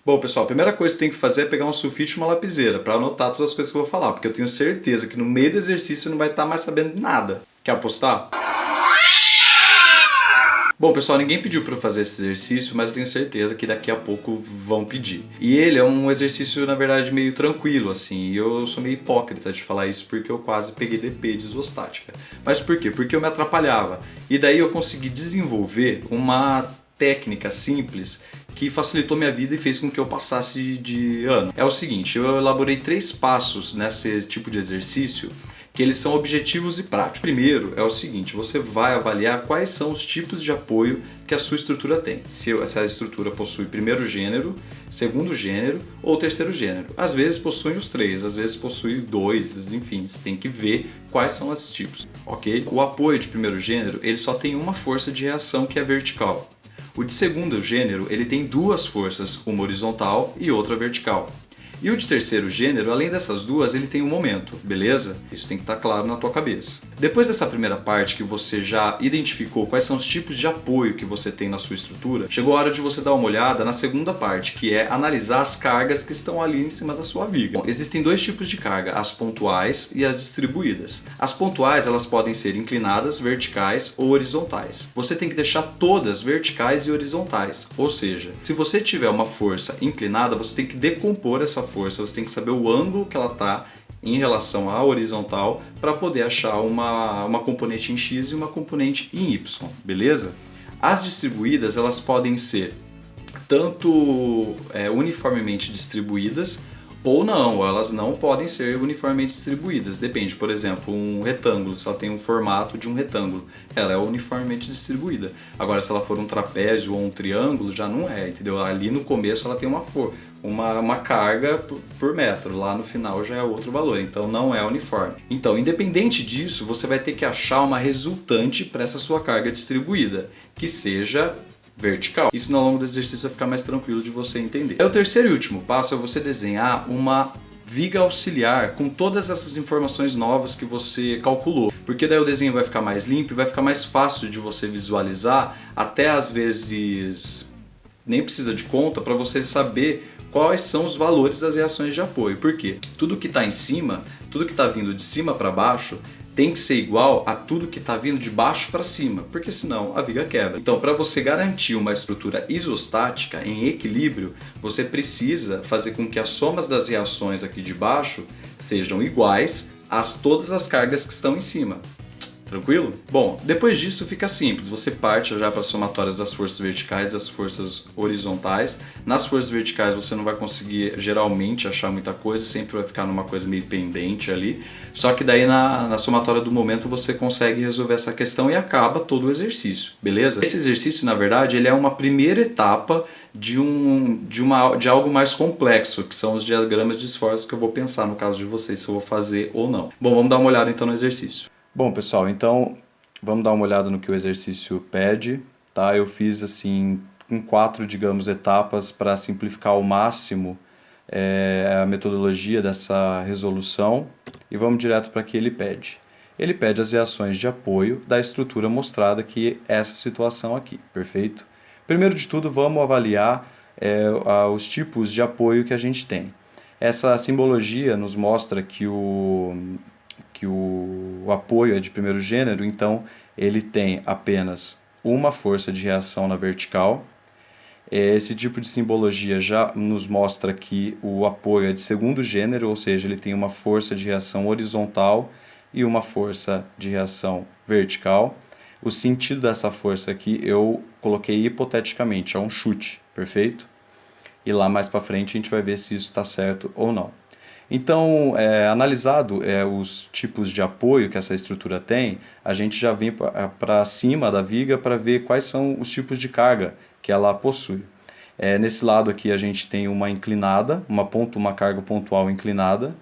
Bom, pessoal, a primeira coisa que você tem que fazer é pegar um sulfite e uma lapiseira para anotar todas as coisas que eu vou falar, porque eu tenho certeza que no meio do exercício você não vai estar mais sabendo de nada. Quer apostar? Bom, pessoal, ninguém pediu para eu fazer esse exercício, mas eu tenho certeza que daqui a pouco vão pedir. E ele é um exercício, na verdade, meio tranquilo, assim, e eu sou meio hipócrita de falar isso porque eu quase peguei DP de isostática. Mas por quê? Porque eu me atrapalhava. E daí eu consegui desenvolver uma técnica simples que facilitou minha vida e fez com que eu passasse de ano. É o seguinte, eu elaborei 3 passos nesse tipo de exercício que eles são objetivos e práticos. Primeiro é o seguinte, você vai avaliar quais são os tipos de apoio que a sua estrutura tem. Se a estrutura possui primeiro gênero, segundo gênero ou terceiro gênero. Às vezes possui os 3, às vezes possui 2, enfim, você tem que ver quais são esses tipos, ok? O apoio de primeiro gênero, ele só tem uma força de reação que é vertical. O de segundo gênero, ele tem 2 forças, uma horizontal e outra vertical. E o de terceiro gênero, além dessas duas, ele tem um momento, beleza? Isso tem que estar claro na tua cabeça. Depois dessa primeira parte que você já identificou quais são os tipos de apoio que você tem na sua estrutura, chegou a hora de você dar uma olhada na segunda parte, que é analisar as cargas que estão ali em cima da sua viga. Bom, existem 2 tipos de carga, as pontuais e as distribuídas. As pontuais, elas podem ser inclinadas, verticais ou horizontais. Você tem que deixar todas verticais e horizontais, ou seja, se você tiver uma força inclinada, você tem que decompor essa força, você tem que saber o ângulo que ela está em relação à horizontal para poder achar uma componente em X e uma componente em Y, beleza? As distribuídas, elas podem ser tanto uniformemente distribuídas ou não, elas não podem ser uniformemente distribuídas. Depende, por exemplo, um retângulo, se ela tem um formato de um retângulo, ela é uniformemente distribuída. Agora, se ela for um trapézio ou um triângulo, já não é, entendeu? Ali no começo ela tem uma carga por metro, lá no final já é outro valor, então não é uniforme. Então, independente disso, você vai ter que achar uma resultante para essa sua carga distribuída, que seja vertical. Isso ao longo do exercício vai ficar mais tranquilo de você entender. O terceiro e último passo é você desenhar uma viga auxiliar com todas essas informações novas que você calculou, porque daí o desenho vai ficar mais limpo e vai ficar mais fácil de você visualizar, até às vezes nem precisa de conta para você saber quais são os valores das reações de apoio. Por quê? Tudo que está em cima, tudo que está vindo de cima para baixo, tem que ser igual a tudo que está vindo de baixo para cima, porque senão a viga quebra. Então, para você garantir uma estrutura isostática em equilíbrio, você precisa fazer com que as somas das reações aqui de baixo sejam iguais a todas as cargas que estão em cima. Tranquilo? Bom, depois disso fica simples, você parte já para as somatórias das forças verticais e das forças horizontais. Nas forças verticais você não vai conseguir geralmente achar muita coisa, sempre vai ficar numa coisa meio pendente ali, só que daí na somatória do momento você consegue resolver essa questão e acaba todo o exercício, beleza? Esse exercício, na verdade, ele é uma primeira etapa de algo mais complexo, que são os diagramas de esforço que eu vou pensar no caso de vocês, se eu vou fazer ou não. Bom, vamos dar uma olhada então no exercício. Bom, pessoal, então vamos dar uma olhada no que o exercício pede, tá? Eu fiz assim em 4, digamos, etapas para simplificar ao máximo a metodologia dessa resolução e vamos direto para o que ele pede. Ele pede as reações de apoio da estrutura mostrada, que é essa situação aqui, perfeito? Primeiro de tudo, vamos avaliar os tipos de apoio que a gente tem. Essa simbologia nos mostra que o apoio é de primeiro gênero, então ele tem apenas uma força de reação na vertical. Esse tipo de simbologia já nos mostra que o apoio é de segundo gênero, ou seja, ele tem uma força de reação horizontal e uma força de reação vertical. O sentido dessa força aqui eu coloquei hipoteticamente, é um chute, perfeito? E lá mais para frente a gente vai ver se isso está certo ou não. Então, analisado os tipos de apoio que essa estrutura tem, a gente já vem para cima da viga para ver quais são os tipos de carga que ela possui. Nesse lado aqui a gente tem uma inclinada, uma carga pontual inclinada.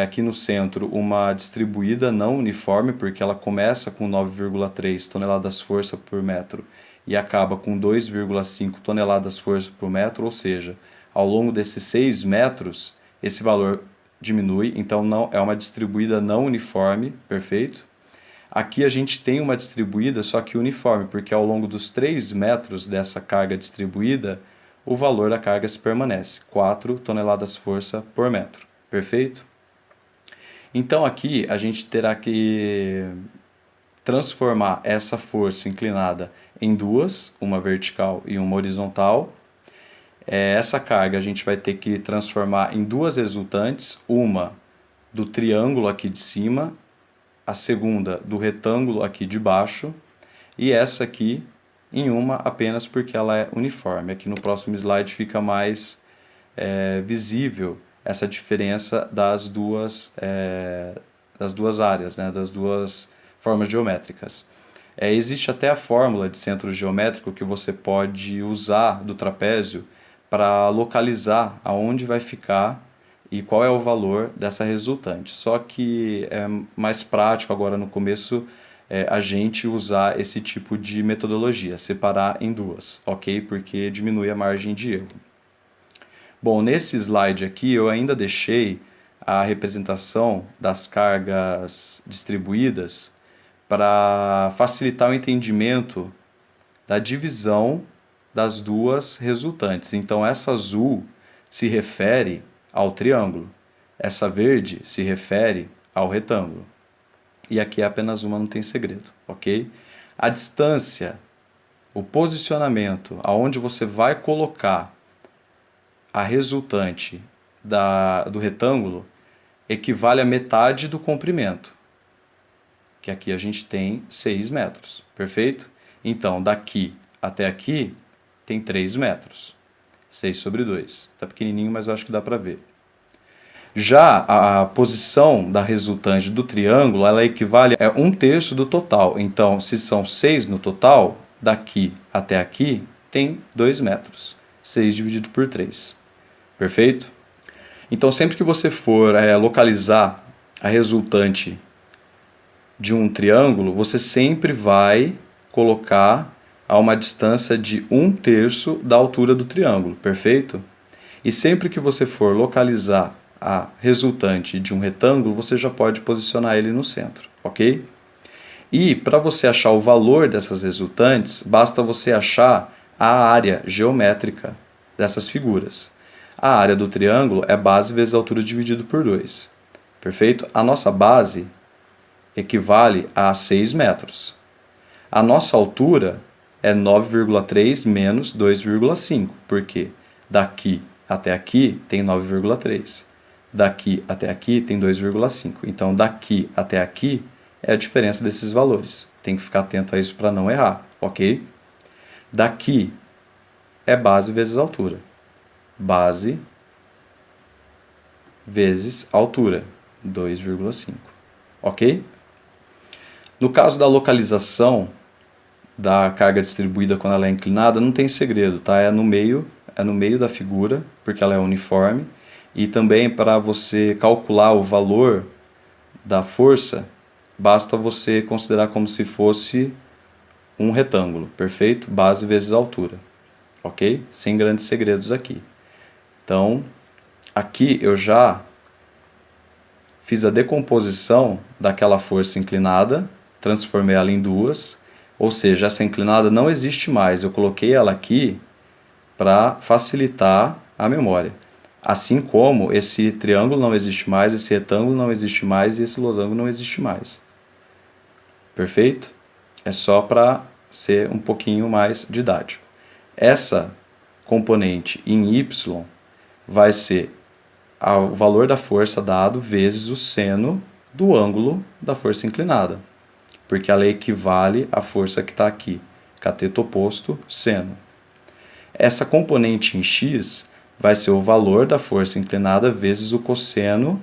Aqui no centro uma distribuída não uniforme, porque ela começa com 9,3 toneladas força por metro e acaba com 2,5 toneladas força por metro, ou seja, ao longo desses 6 metros, esse valor diminui, então não é uma distribuída não uniforme, perfeito? Aqui a gente tem uma distribuída, só que uniforme, porque ao longo dos 3 metros dessa carga distribuída, o valor da carga se permanece, 4 toneladas força por metro, perfeito? Então aqui a gente terá que transformar essa força inclinada em duas, uma vertical e uma horizontal. Essa carga a gente vai ter que transformar em duas resultantes, uma do triângulo aqui de cima, a segunda do retângulo aqui de baixo, e essa aqui em uma apenas porque ela é uniforme. Aqui no próximo slide fica mais visível essa diferença das duas áreas, né, das duas formas geométricas. Existe até a fórmula de centro geométrico que você pode usar do trapézio para localizar aonde vai ficar e qual é o valor dessa resultante. Só que é mais prático agora no começo a gente usar esse tipo de metodologia, separar em duas, ok? Porque diminui a margem de erro. Bom, nesse slide aqui eu ainda deixei a representação das cargas distribuídas para facilitar o entendimento da divisão das duas resultantes. Então essa azul se refere ao triângulo, essa verde se refere ao retângulo. E aqui é apenas uma, não tem segredo, ok? A distância, o posicionamento, aonde você vai colocar a resultante do retângulo, equivale a metade do comprimento, que aqui a gente tem 6 metros, perfeito? Então, daqui até aqui tem 3 metros, 6 sobre 2. Está pequenininho, mas eu acho que dá para ver. Já a posição da resultante do triângulo, ela equivale a 1/3 do total. Então, se são 6 no total, daqui até aqui tem 2 metros. 6 dividido por 3. Perfeito? Então, sempre que você for localizar a resultante de um triângulo, você sempre vai colocar a uma distância de 1/3 da altura do triângulo, perfeito? E sempre que você for localizar a resultante de um retângulo, você já pode posicionar ele no centro, ok? E para você achar o valor dessas resultantes, basta você achar a área geométrica dessas figuras. A área do triângulo é base vezes altura dividido por 2, perfeito? A nossa base equivale a 6 metros. A nossa altura é 9,3 menos 2,5, porque daqui até aqui tem 9,3. Daqui até aqui tem 2,5. Então, daqui até aqui é a diferença desses valores. Tem que ficar atento a isso para não errar, ok? Daqui é base vezes altura. Base vezes altura, 2,5, ok? No caso da localização da carga distribuída quando ela é inclinada, não tem segredo, tá? É no meio da figura, porque ela é uniforme, e também para você calcular o valor da força, basta você considerar como se fosse um retângulo, perfeito? Base vezes altura, ok? Sem grandes segredos aqui. Então, aqui eu já fiz a decomposição daquela força inclinada, transformei ela em duas, ou seja, essa inclinada não existe mais, eu coloquei ela aqui para facilitar a memória. Assim como esse triângulo não existe mais, esse retângulo não existe mais e esse losango não existe mais. Perfeito? É só para ser um pouquinho mais didático. Essa componente em y vai ser o valor da força dado vezes o seno do ângulo da força inclinada, porque ela equivale à força que está aqui, cateto oposto, seno. Essa componente em x vai ser o valor da força inclinada vezes o cosseno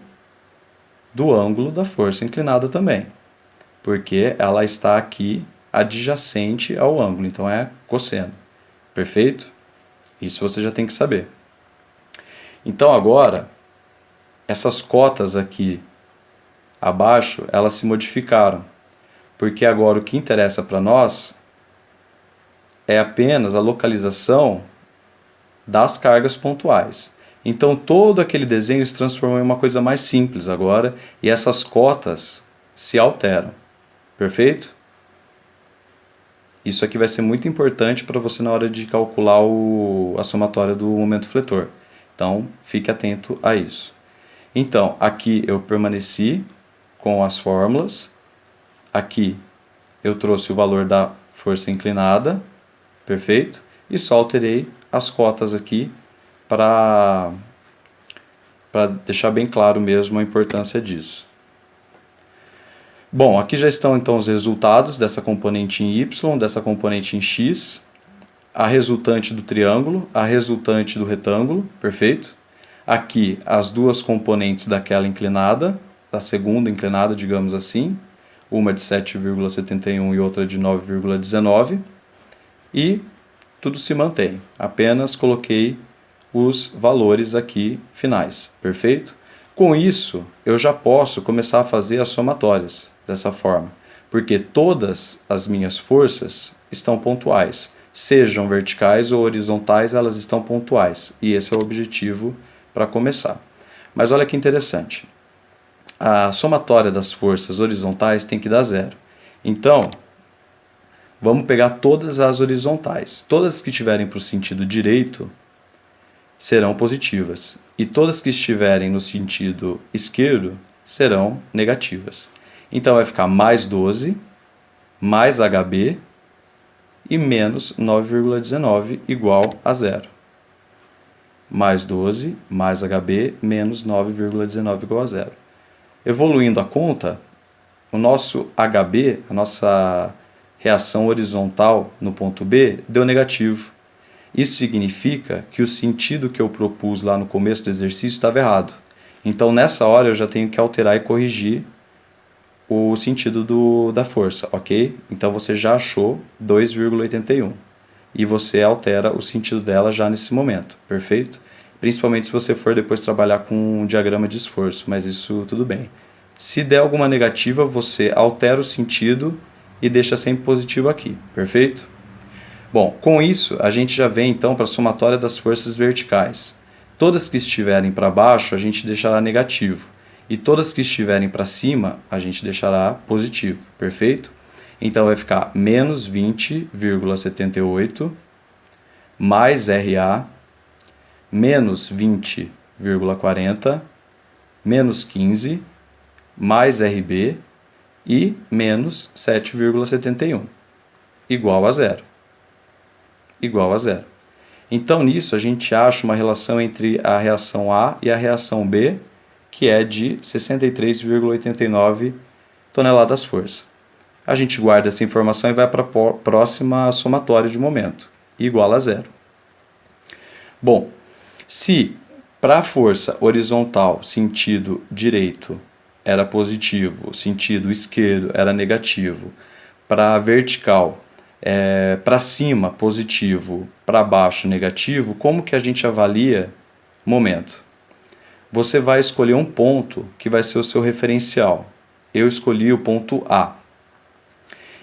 do ângulo da força inclinada também, porque ela está aqui adjacente ao ângulo, então é cosseno. Perfeito? Isso você já tem que saber. Então agora, essas cotas aqui abaixo, elas se modificaram, porque agora o que interessa para nós é apenas a localização das cargas pontuais. Então todo aquele desenho se transformou em uma coisa mais simples agora, e essas cotas se alteram. Perfeito? Isso aqui vai ser muito importante para você na hora de calcular a somatória do momento fletor. Então, fique atento a isso. Então, aqui eu permaneci com as fórmulas. Aqui eu trouxe o valor da força inclinada, perfeito? E só alterei as cotas aqui para deixar bem claro mesmo a importância disso. Bom, aqui já estão então os resultados dessa componente em Y, dessa componente em X, a resultante do triângulo, a resultante do retângulo, perfeito? Aqui as duas componentes daquela inclinada, da segunda inclinada, digamos assim, uma de 7,71 e outra de 9,19, e tudo se mantém. Apenas coloquei os valores aqui finais, perfeito? Com isso, eu já posso começar a fazer as somatórias dessa forma, porque todas as minhas forças estão pontuais, sejam verticais ou horizontais, elas estão pontuais, e esse é o objetivo para começar. Mas olha que interessante, a somatória das forças horizontais tem que dar zero. Então, vamos pegar todas as horizontais. Todas que estiverem para o sentido direito serão positivas, e todas que estiverem no sentido esquerdo serão negativas. Então vai ficar mais 12, mais HB e menos 9,19 igual a zero. Mais 12, mais HB, menos 9,19 igual a zero. Evoluindo a conta, o nosso HB, a nossa reação horizontal no ponto B, deu negativo. Isso significa que o sentido que eu propus lá no começo do exercício estava errado. Então, nessa hora, eu já tenho que alterar e corrigir o sentido da força, ok? Então, você já achou 2,81. E você altera o sentido dela já nesse momento, perfeito? Principalmente se você for depois trabalhar com um diagrama de esforço, mas isso tudo bem. Se der alguma negativa, você altera o sentido e deixa sempre positivo aqui, perfeito? Bom, com isso, a gente já vem então para a somatória das forças verticais. Todas que estiverem para baixo, a gente deixará negativo. E todas que estiverem para cima, a gente deixará positivo, perfeito? Então vai ficar menos 20,78 mais RA, menos 20,40, menos 15, mais RB e menos 7,71, igual a zero. Igual a zero. Então, nisso, a gente acha uma relação entre a reação A e a reação B, que é de 63,89 toneladas-força. A gente guarda essa informação e vai para a próxima somatória de momento, igual a zero. Bom, se para a força horizontal, sentido direito, era positivo, sentido esquerdo era negativo, para a vertical, para cima positivo, para baixo negativo, como que a gente avalia momento? Você vai escolher um ponto que vai ser o seu referencial. Eu escolhi o ponto A.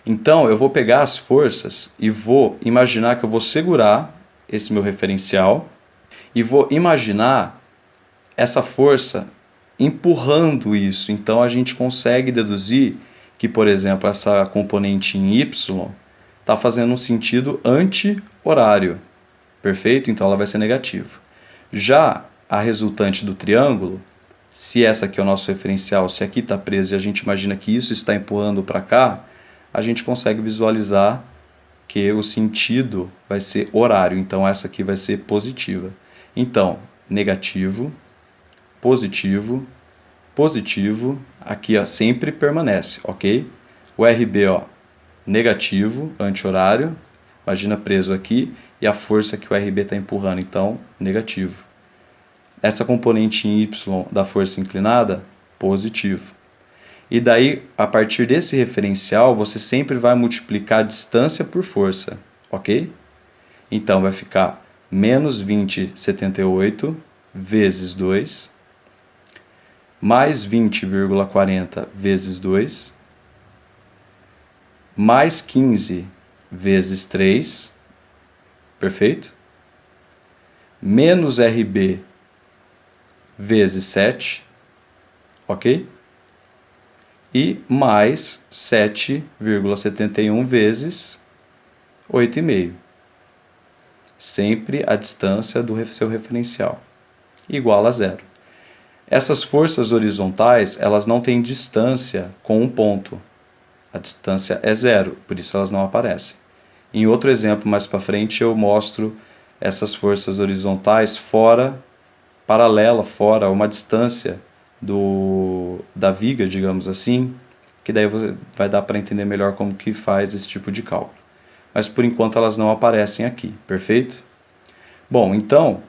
Então eu vou pegar as forças e vou imaginar que eu vou segurar esse meu referencial e vou imaginar essa força empurrando isso. Então a gente consegue deduzir que, por exemplo, essa componente em Y está fazendo um sentido anti-horário, perfeito? Então ela vai ser negativa. Já a resultante do triângulo, se essa aqui é o nosso referencial, se aqui está preso e a gente imagina que isso está empurrando para cá, a gente consegue visualizar que o sentido vai ser horário, então essa aqui vai ser positiva. Então, negativo, positivo, positivo, aqui ó, sempre permanece, ok? O RB, ó, negativo, anti-horário, imagina preso aqui, e a força que o RB está empurrando, então, negativo. Essa componente em Y da força inclinada, positivo. E daí, a partir desse referencial, você sempre vai multiplicar a distância por força, ok? Então, vai ficar menos 20,78 vezes 2, mais 20,40 vezes 2, mais 15 vezes 3, perfeito? Menos RB vezes 7, ok? E mais 7,71 vezes 8,5. Sempre a distância do seu referencial igual a zero. Essas forças horizontais, elas não têm distância com um ponto. A distância é zero, por isso elas não aparecem. Em outro exemplo mais para frente eu mostro essas forças horizontais paralela, fora uma distância da viga, digamos assim, que daí vai dar para entender melhor como que faz esse tipo de cálculo. Mas por enquanto elas não aparecem aqui, perfeito? Bom, então,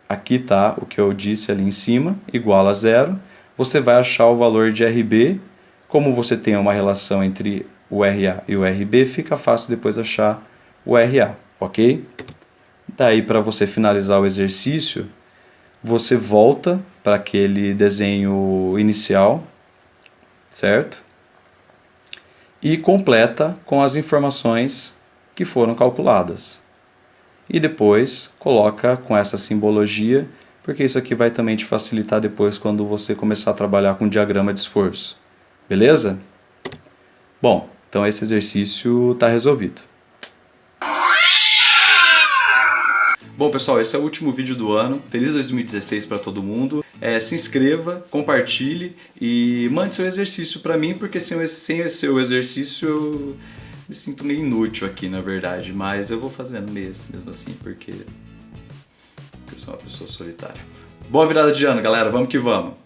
aqui está o que eu disse ali em cima, igual a zero. Você vai achar o valor de RB. Como você tem uma relação entre o RA e o RB, fica fácil depois achar o RA, ok? Daí, para você finalizar o exercício, você volta para aquele desenho inicial, certo? E completa com as informações que foram calculadas. E depois coloca com essa simbologia, porque isso aqui vai também te facilitar depois quando você começar a trabalhar com diagrama de esforço. Beleza? Bom, então esse exercício está resolvido. Bom, pessoal, esse é o último vídeo do ano. Feliz 2016 para todo mundo. Se inscreva, compartilhe e mande seu exercício para mim, porque sem o seu exercício eu me sinto meio inútil aqui, na verdade. Mas eu vou fazendo mesmo assim, porque eu sou uma pessoa solitária. Boa virada de ano, galera. Vamos que vamos!